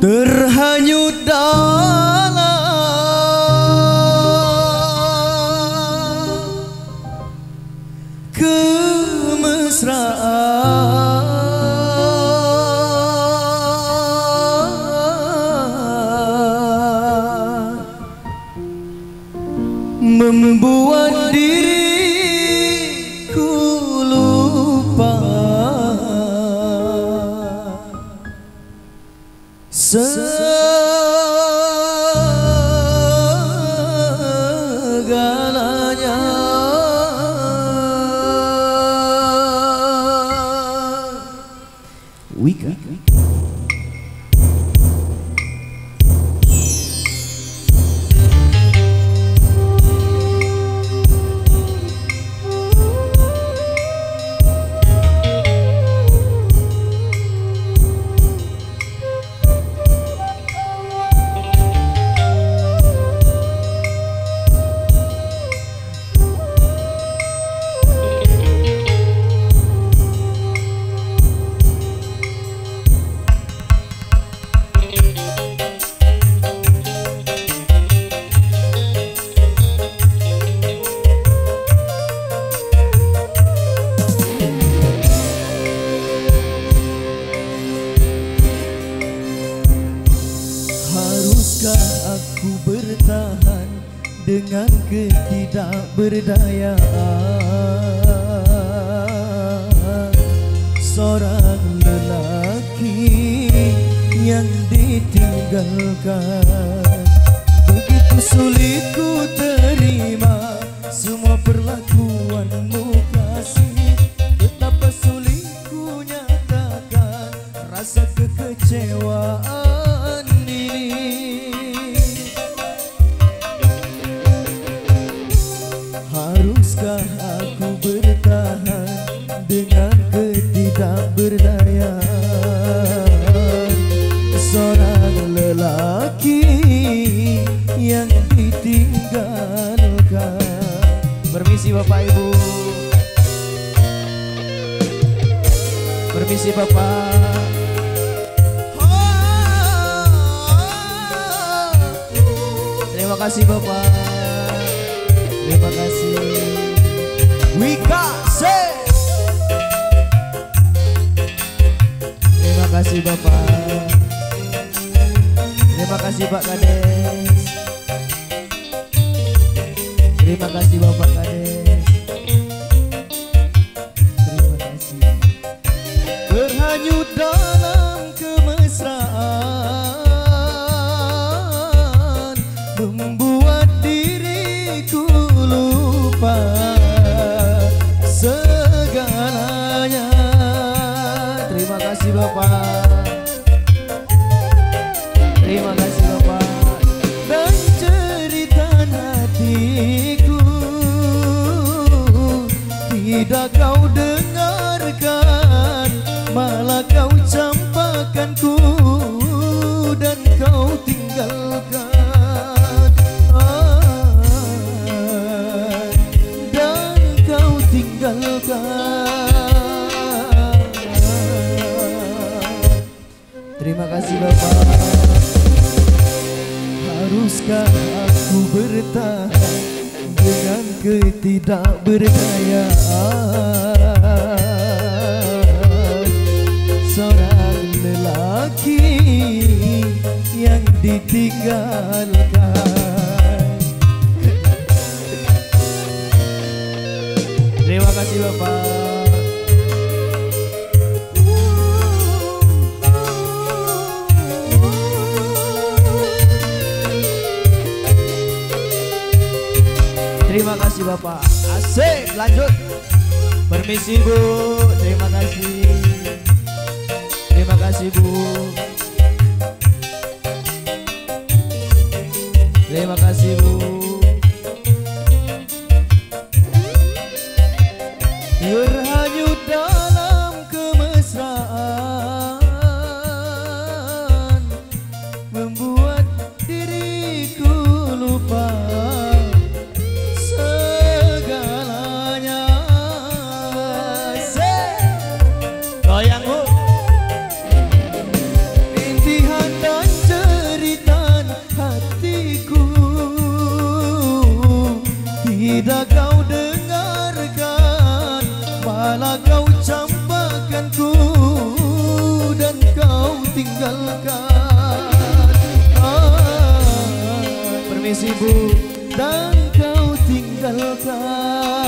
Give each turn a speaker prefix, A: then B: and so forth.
A: terhanyut dalam kemesraan membuat diriku lupa segalanya. Wika. Haruskah aku bertahan dengan ketidakberdayaan seorang lelaki yang ditinggalkan? Begitu sulit ku terima semua perlakuanmu kasih, betapa sulit ku nyatakan rasa kekecewaan ini. Haruskah aku bertahan dengan ketidakberdayaan seorang lelaki yang ditinggalkan? Permisi Bapak Ibu. Permisi Bapak. Terima kasih Bapak. Terima kasih. Wika se. Terima kasih Bapak. Terima kasih Pak Kades. Terima kasih Bapak Kades. Terima kasih. Berhanyut dalam kemesraan membuat diriku lupa segalanya. Terima kasih Bapak. Terima kasih Bapak. Dan cerita hatiku tidak kau dengarkan, malah kau campakkanku dan kau tinggalkan. Dan kau tinggalkan. Terima kasih Bapak. Haruskah aku bertahan dengan ketidakberdayaan seorang lelaki yang ditinggalkan? Terima kasih Bapak. Terima kasih Bapak. Asik, lanjut. Permisi Bu. Terima kasih. Terima kasih Bu. Terima kasih Bu. Terhanyut dalam kemesraan membuat diriku lupa segalanya. Goyang Bu. tinggalkan. Permisi Bu, dan kau tinggalkan.